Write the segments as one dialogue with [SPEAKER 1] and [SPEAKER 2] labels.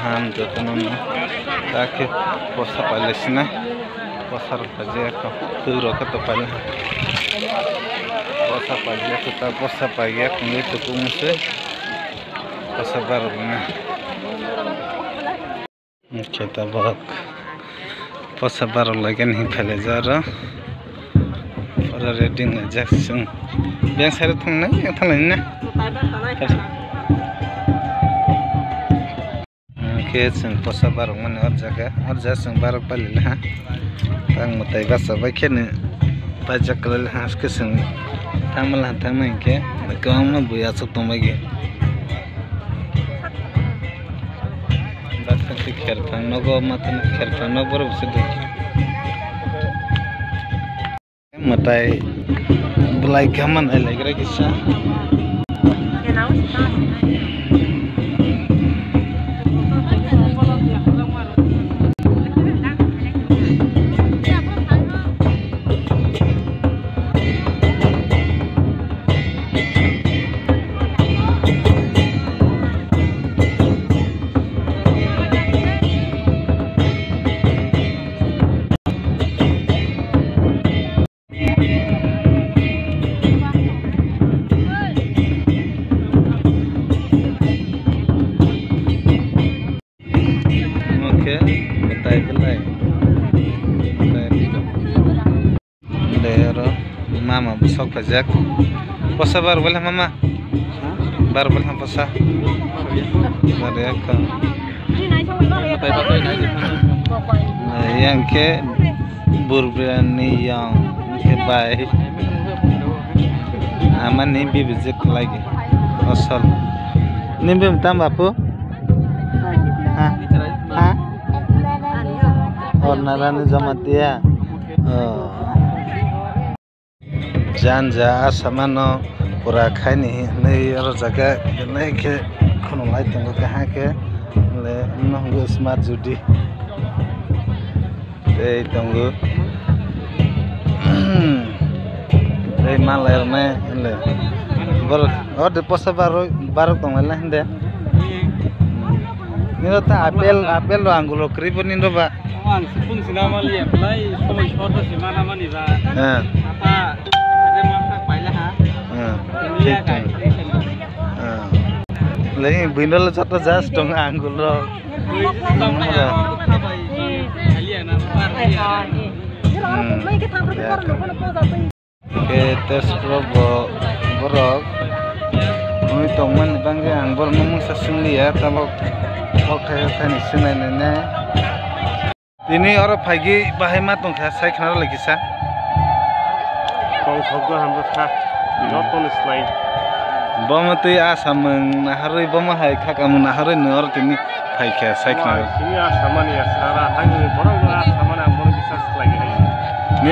[SPEAKER 1] ham jotono take posa palesna posar kaje ko turo ka to pal posa palya ta posa paya kungi to kumse posa barna kita bak posa bar lagen hi phale jara para reading la jackson yang sare thangna na Keseng posa barang mana orja seng barang palil ha tang mutai basa bakene pajak kalil ha keseng tang malah tang main ke kau mah buya sotong bagi datang ke kertang nogo matan kertang nogo baru sedih mutai belai kaman elai kira kisah mama besok pajak posa baru boleh mama baru boleh posa baru ya kan yang ke berberani yang ke baik aman nih bibit lagi asal nih bim tambah apa oh narani jamatia janja asamano pura khaini nei aro jaga nei ke kono lai tango ka ha ke le nongo smart judi dei tango dei maler me le bor ode posa baro tong la hinde niro ta apel lo angulo kribo nindo ba an sipun sinama li apply সময় শর্ট সীমানা মানি বা apa lagi bindol satu jas dong anggul lo ke tes borok kami teman bangga angbor ngomong sesungguh ya tapi oke tani senene ini orang pagi bahaya tong saya kenal lagi sah kau juga hampir kah nonton slide bama tu asameng naharui bama hai kakamu naharui nor tini hai kya sai kenal ini asamani asara tangi borang asamana mon bisa lagi hai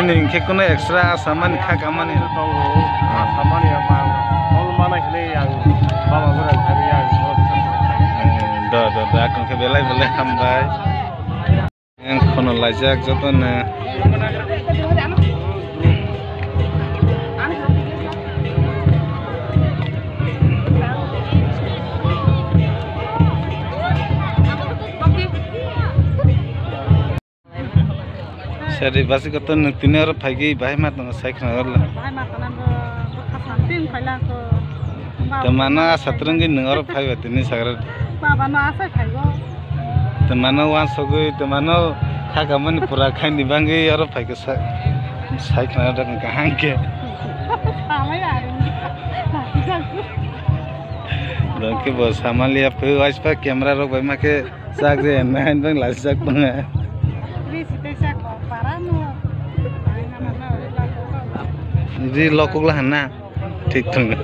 [SPEAKER 1] ini ke kono extra asamani kakamani to asamani apa all mana ini yang bama borang hari yang do akan ke belai hambai yang kono lajak jotona Seri basi kata nutini orang pagi bahaya matang saya kenal lah. Temana satrenggi nengar pagi batini sagar. Temana wan sogoi temana kagaman pura kain dibangi orang pagi saya kenal dengan kahangke. Dongki bos sama lihat pe waspa kamera rok bayi make sagre nahan bang lasak bang. Jadi lokok lah na, tik tuh.